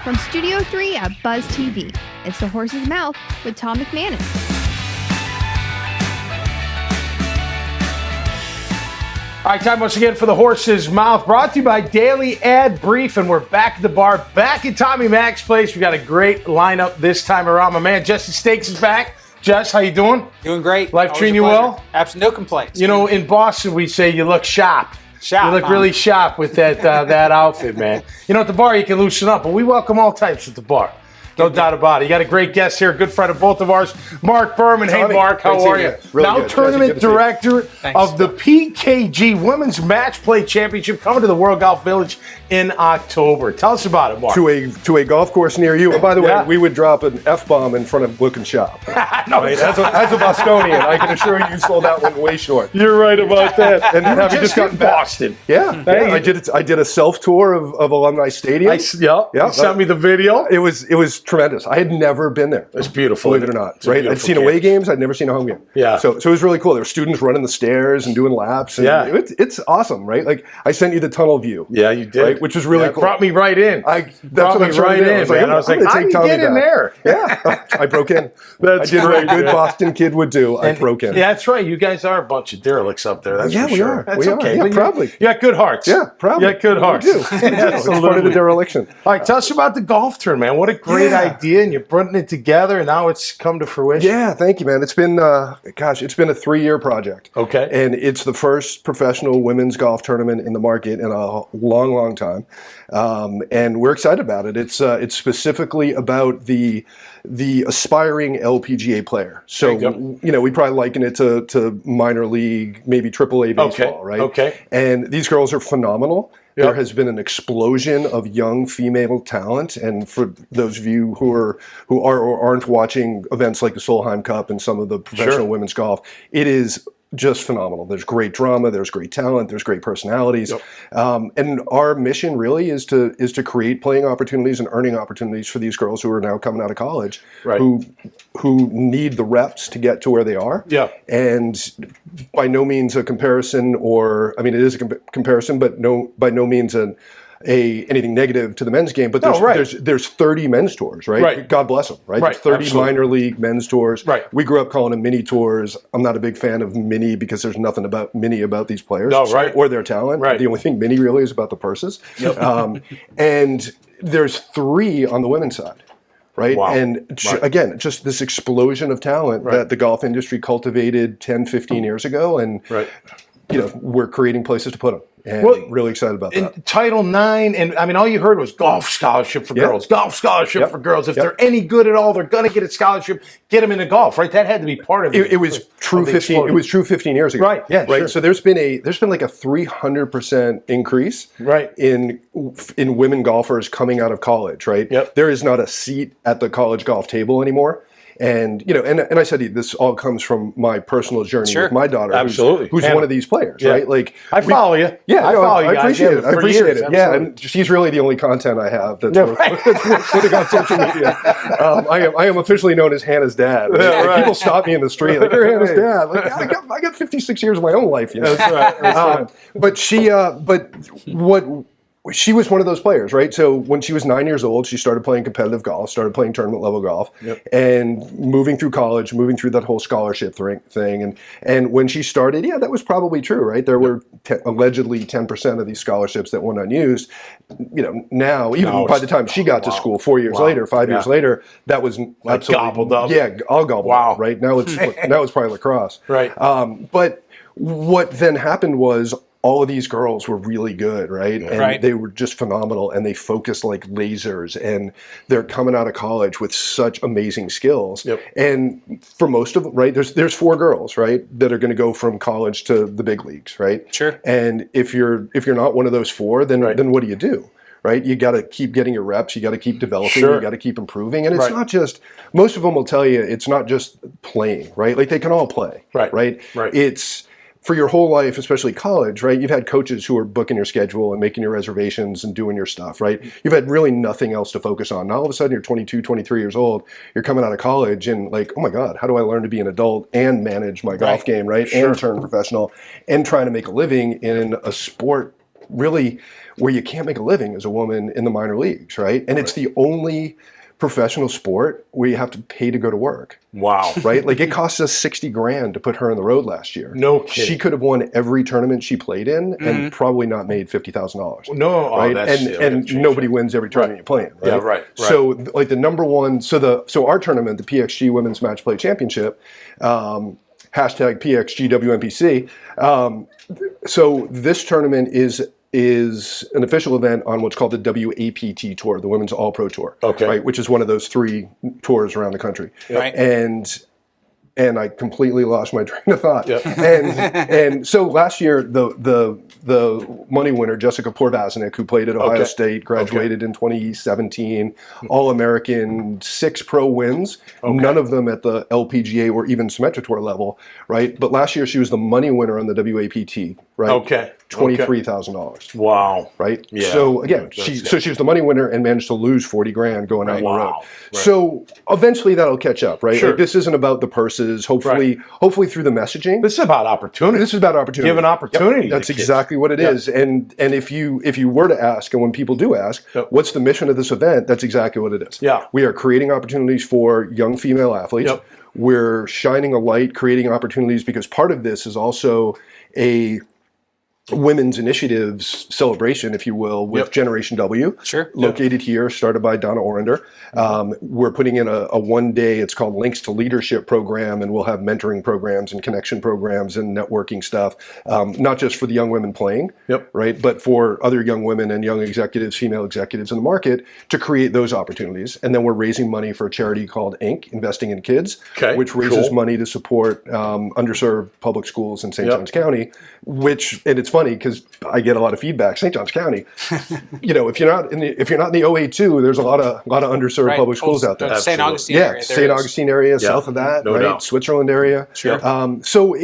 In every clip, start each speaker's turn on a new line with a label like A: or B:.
A: From Studio 3 at Buzz TV, it's The Horse's Mouth with Tom McManus.
B: All right, time once again for The Horse's Mouth, brought to you by Daily Ad Brief, and we're back at the bar, back at Tommy Mac's place. We got a great lineup this time around. My man, Jesse Stakes is back. Jess, how you doing?
C: Doing great.
B: Life treating you well?
C: Absolutely, no complaints.
B: You know, in Boston, we say you look sharp.
C: Sharp,
B: you look really sharp with that outfit, man. You know, at the bar, you can loosen up, but we welcome all types at the bar. No doubt about it. You got a great guest here, a good friend of both of ours, Mark Berman. Hey, Mark, how are you?
D: Really
B: now
D: good.
B: tournament director of the PXG Women's Match Play Championship coming to the World Golf Village in October. Tell us about it, Mark.
D: To a golf course near you. And by the way, we would drop an F-bomb in front of looking shop.
B: No,
D: right? As a Bostonian, I can assure you sold that one way short.
B: You're right about that.
D: And having just gotten
B: Boston.
D: Yeah. I did a self-tour of Alumni Stadium.
B: You sent me the video.
D: It was tremendous. I had never been there.
B: It's beautiful.
D: Believe it or not. Right? I'd seen away games. I'd never seen a home game.
B: Yeah.
D: So it was really cool. There were students running the stairs and doing laps. And it's awesome, right? Like, I sent you the tunnel view.
B: Yeah, you did.
D: Right? Which was really cool.
B: Brought me right in.
D: That's what I'm trying to do.
B: I was like, how do you get in there?
D: Yeah. I broke in. I did what a good Boston kid would do. I broke in.
B: Yeah, that's right. You guys are a bunch of derelicts up there. That's for
D: we
B: sure.
D: are.
B: That's
D: we
B: okay.
D: Are. Yeah, probably.
B: You got good hearts.
D: Yeah, probably.
B: You got good hearts.
D: We do. It's part of the dereliction.
B: All right, tell us about the golf tour, man. What a great idea, and you're putting it together, and now it's come to fruition.
D: Yeah, thank you, man. It's been, it's been a 3-year project.
B: Okay.
D: And it's the first professional women's golf tournament in the market in a long, long time. And we're excited about it. It's specifically about the aspiring LPGA player. So, we probably liken it to minor league, maybe AAA baseball, right? Okay. And these girls are phenomenal. Yep. There has been an explosion of young female talent, and for those of you who are or aren't watching events like the Solheim Cup and some of the professional women's golf, it is just phenomenal. There's great drama, there's great talent, there's great personalities, and our mission really is to create playing opportunities and earning opportunities for these girls who are now coming out of college, who need the reps to get to where they are. Yeah, and by no means a comparison, it is a comparison, but by no means anything negative to the men's game, but there's 30 men's tours, right? God bless them, right? There's 30 minor league men's tours. Right. We grew up calling them mini tours. I'm not a big fan of mini because there's nothing about these players or their talent. Right. The only thing mini really is about the purses. Yep. And there's 3 on the women's side. Right. Wow. And again, just this explosion of talent that the golf industry cultivated 10, 15 years ago. And, we're creating places to put them. And really excited about that.
B: Title IX, and I mean, all you heard was golf scholarship for girls, golf scholarship for girls. If they're any good at all, they're going to get a scholarship. Get them into golf, right? That had to be part of it.
D: It was true 15. It was true 15 years ago,
B: right? Yeah,
D: right.
B: Sure.
D: So there's been like a 300% increase, in women golfers coming out of college, right? Yep. There is not a seat at the college golf table anymore. And and I said this all comes from my personal journey with my daughter, who's one of these players, right? Like
B: I follow you.
D: Yeah,
B: I follow you.
D: I appreciate it. I appreciate it.
B: Absolutely.
D: Yeah, and she's really the only content I have that's worth putting on social media. I am officially known as Hannah's dad. Right? People stop me in the street like, "You're Hannah's dad." Like, I got 56 years of my own life. That's right. That's right. But she was one of those players, right? So when she was 9 years old, she started playing competitive golf, started playing tournament level golf, and moving through college, moving through that whole scholarship thing. And when she started, that was probably true, right? There were allegedly 10% of these scholarships that went unused. Now, even by the time she got to school 4 years later, 5 years later, that was absolutely
B: gobbled up.
D: Yeah, all gobbled up, right? Now it's probably lacrosse. Right. But what then happened was all of these girls were really good, right? And they were just phenomenal, and they focused like lasers, and they're coming out of college with such amazing skills. Yep. And for most of them, right, there's 4 girls, right, that are going to go from college to the big leagues, right? Sure. And if you're not one of those 4, then what do you do? Right, you got to keep getting your reps. You got to keep developing. You got to keep improving, and it's not just. Most of them will tell you it's not just playing, right? Like they can all play, right? It's for your whole life, especially college, right? You've had coaches who are booking your schedule and making your reservations and doing your stuff, right? You've had really nothing else to focus on. Now all of a sudden you're 22, 23 years old, you're coming out of college and like, oh my God, how do I learn to be an adult and manage my golf game, right? And turn professional and trying to make a living in a sport really where you can't make a living as a woman in the minor leagues, right? And it's the only professional sport where you have to pay to go to work.
B: Wow.
D: Right? Like it cost us $60,000 to put her on the road last year.
B: No kidding.
D: She could have won every tournament she played in and probably not made $50,000.
B: No,
D: right? And nobody wins every tournament you play in, right?
B: Yeah, right.
D: So like the number one, so our tournament, the PXG Women's Match Play Championship, hashtag PXG WNPC. So this tournament is an official event on what's called the WAPT Tour, the Women's All Pro Tour, right? Which is one of those 3 tours around the country.
C: Right.
D: And I completely lost my train of thought.
B: Yep.
D: And so last year, the money winner, Jessica Porvaznik, who played at Ohio State, graduated in 2017, All-American, 6 pro wins, none of them at the LPGA or even Symetra Tour level, right? But last year she was the money winner on the WAPT, right?
B: Okay.
D: $23,000.
B: Wow.
D: Right?
B: Yeah.
D: So again, she was the money winner and managed to lose $40,000 going out on the road.
B: Right.
D: So eventually that'll catch up, right?
B: Sure.
D: Like this isn't about the purses. Hopefully through the messaging.
B: This is about opportunity.
D: This is about opportunity.
B: Give an opportunity.
D: Yep. That's exactly what it is. And if you were to ask, and when people do ask, what's the mission of this event? That's exactly what it is.
B: Yeah.
D: We are creating opportunities for young female athletes.
B: Yep.
D: We're shining a light, creating opportunities, because part of this is also a women's initiatives celebration, if you will, with Generation W, located here, started by Donna Orender. We're putting in a one-day, it's called Links to Leadership program, and we'll have mentoring programs and connection programs and networking stuff, not just for the young women playing, right, but for other young women and young executives, female executives in the market, to create those opportunities. And then we're raising money for a charity called Inc., Investing in Kids, which raises money to support underserved public schools in St. Johns County, and it's funny because I get a lot of feedback. St. Johns County, if you're not in the 082, there's a lot of underserved public schools out there.
C: St. Augustine area.
D: St. Augustine area, south of that,
B: no
D: right?
B: doubt.
D: Switzerland area. Sure. So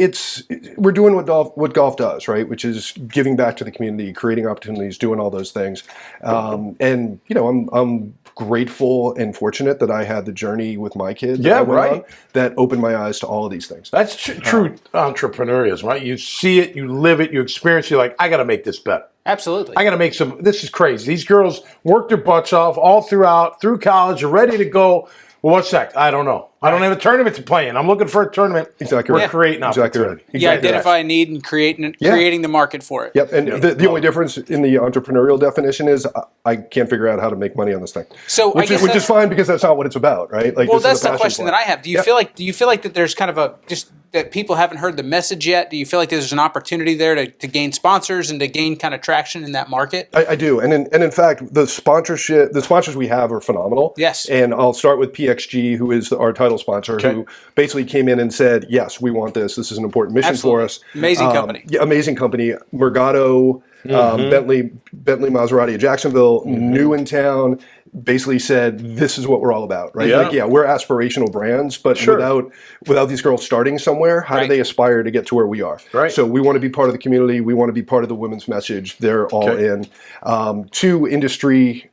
D: we're doing what golf does, right? Which is giving back to the community, creating opportunities, doing all those things. And I'm grateful and fortunate that I had the journey with my kids that opened my eyes to all of these things.
B: That's true entrepreneurism, right? You see it, you live it, you experience it, you're like, I got to make this better.
C: Absolutely.
B: I got to make this is crazy. These girls work their butts off all through college, are ready to go. Well, what's next? I don't know. I don't have a tournament to play in. I'm looking for a tournament.
D: Exactly
B: We're
D: right.
B: creating opportunity.
D: Exactly
C: You identify a need and creating the market for it.
D: Yep. And the only difference in the entrepreneurial definition is I can't figure out how to make money on this thing.
C: So
D: which is fine, because that's not what it's about, right? Like,
C: well, that's the question that I have. Do you feel like that there's kind of that people haven't heard the message yet? Do you feel like there's an opportunity there to gain sponsors and to gain kind of traction in that market?
D: I do. And in fact, the sponsors we have are phenomenal.
C: Yes.
D: And I'll start with PXG, who is our title sponsor, who basically came in and said, yes, we want this. This is an important mission for us.
C: Amazing company.
D: Yeah, amazing company. Mergado, Bentley Maserati of Jacksonville, new in town, basically said, this is what we're all about, right? We're aspirational brands, but without these girls starting somewhere, how do they aspire to get to where we are? Right. So we want to be part of the community. We want to be part of the women's message. They're all in. 2 industry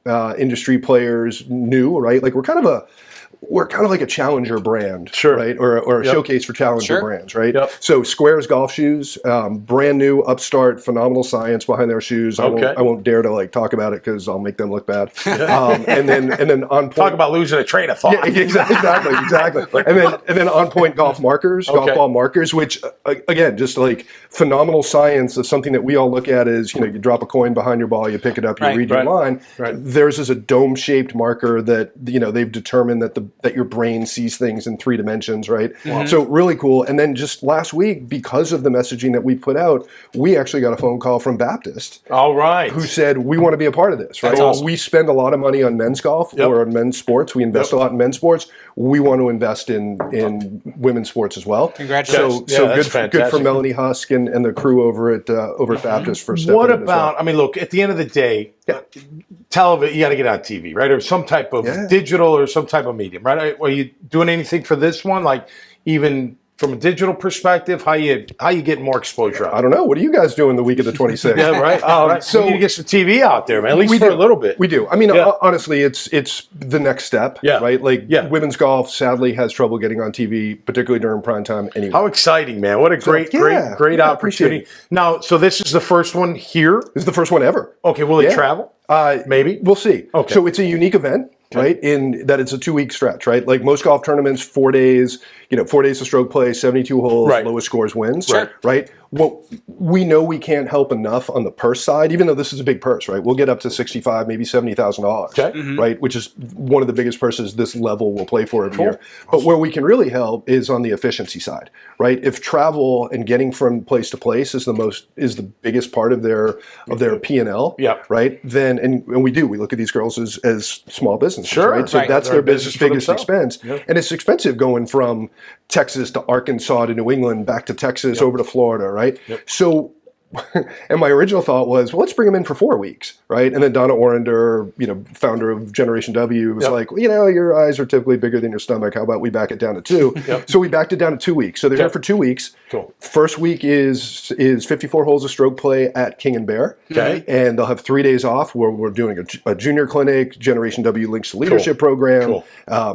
D: players, new, right? Like we're kind of like a challenger brand, right? Or a showcase for challenger brands, right? So Squares golf shoes, brand new, upstart, phenomenal science behind their shoes. I won't dare to talk about it because I'll make them look bad. And then on point,
B: talk about losing a train of thought.
D: Yeah, exactly. and then on point golf markers, golf ball markers, which again, just like phenomenal science of something that we all look at as, you drop a coin behind your ball, you pick it up, you read your line. Theirs is a dome-shaped marker that they've determined that your brain sees things in 3 dimensions, right? So really cool. And then just last week, because of the messaging that we put out, we actually got a phone call from Baptist.
B: All right.
D: Who said, we want to be a part of this, right?
B: Awesome.
D: We spend a lot of money on men's golf or on men's sports. We invest a lot in men's sports. We want to invest in women's sports as well.
C: Congratulations.
D: So good for Melanie Husk and the crew over at Baptist for stepping
B: What
D: in as well.
B: about, I mean, look, at the end of the day, television, you got to get on TV, right? Or some type of digital or some type of medium, right? Are you doing anything for this one? Like even from a digital perspective, how you get more exposure out?
D: I don't know. What are you guys doing the week of the 26th?
B: Yeah, right.
D: Right.
B: So we need to get some TV out there, man. At least for a little bit.
D: We do. I mean, honestly, it's the next step.
B: Yeah.
D: Right. Like women's golf, sadly, has trouble getting on TV, particularly during prime time. Anyway.
B: How exciting, man! What a great opportunity. Now, so this is the first one here.
D: This is the first one ever.
B: Okay. Will they travel? Maybe.
D: We'll see.
B: Okay.
D: So it's a unique event. Right, in that it's a 2-week stretch, right? Like most golf tournaments, 4 days, 4 days of stroke play, 72 holes, lowest scores wins, right? Well, we know we can't help enough on the purse side, even though this is a big purse, right? We'll get up to $65,000, maybe $70,000, right? Which is one of the biggest purses this level will play for every year. But where we can really help is on the efficiency side, right? If travel and getting from place to place is the biggest part of their P&L, right? Then and we look at these girls as small businesses, right? So that's their business biggest expense, and it's expensive going from Texas to Arkansas to New England, back to Texas, over to Florida, right? So, and my original thought was, well, let's bring them in for 4 weeks, right? And then Donna Orender, founder of Generation W, was like, well, your eyes are typically bigger than your stomach. How about we back it down to 2? So we backed it down to 2 weeks. So they're here for 2 weeks.
B: Cool.
D: First week is 54 holes of stroke play at King and Bear.
B: Okay.
D: And they'll have 3 days off where we're doing a junior clinic, Generation W links to leadership program,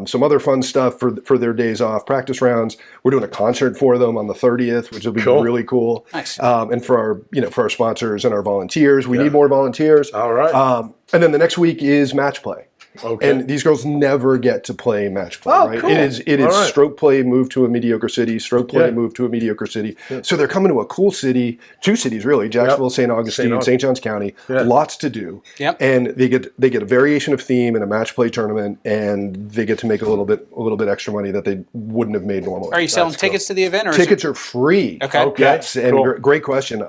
D: some other fun stuff for their days off, practice rounds. We're doing a concert for them on the 30th, which will be really cool.
C: Nice.
D: And for our sponsors and our volunteers, we need more volunteers.
B: All right.
D: And then the next week is match play.
B: Okay.
D: And these girls never get to play match play, right?
B: Cool.
D: It is stroke play moved to a mediocre city, stroke play moved to a mediocre city. So they're coming to a cool city, 2 cities really, Jacksonville, St. Augustine, St. Johns County, lots to do. And they get a variation of theme in a match play tournament, and they get to make a little bit extra money that they wouldn't have made normally.
C: Are you selling tickets to the event? Or
D: tickets are free.
C: Okay.
D: Yes, and great question.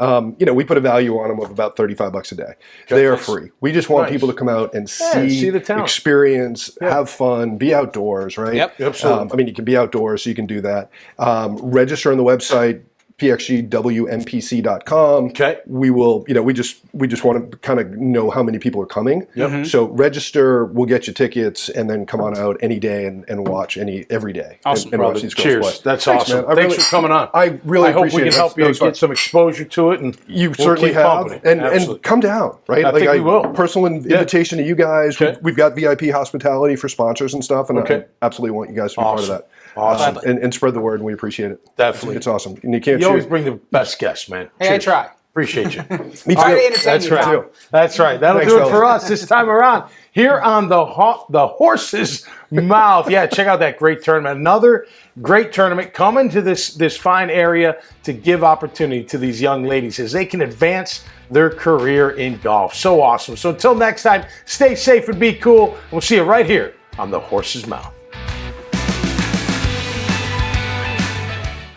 D: We put a value on them of about $35 a day. They are free. We just want people to come out and see the town. Experience, have fun, be outdoors, right?
C: Yep.
D: Absolutely. You can be outdoors, so you can do that. Register on the website, pxgwmpc.com.
B: Okay.
D: We will, we just want to kind of know how many people are coming. So register, we'll get you tickets, and then come on out any day and watch every day.
C: Awesome.
D: And watch these girls
B: Cheers.
D: play.
B: That's
D: Thanks,
B: awesome.
D: man.
B: Thanks for coming on.
D: I
B: hope we can help you get some exposure to it, and
D: you certainly have. And come down, right?
B: I think we will.
D: Personal invitation to you guys.
B: Okay.
D: We've got VIP hospitality for sponsors and stuff, and I absolutely want you guys to be part of that.
B: Awesome.
D: And spread the word, and we appreciate it.
B: Definitely.
D: It's awesome. And you
B: always bring the best guests, man.
C: Hey, I try.
B: Appreciate you.
D: Me too.
C: Try to entertain
B: That's
C: you,
B: right.
C: Tom.
B: That's right. That'll do it for us this time around here on the Horse's Mouth. Yeah, check out that great tournament. Another great tournament coming to this fine area to give opportunity to these young ladies as they can advance their career in golf. So awesome. So until next time, stay safe and be cool. We'll see you right here on the Horse's Mouth.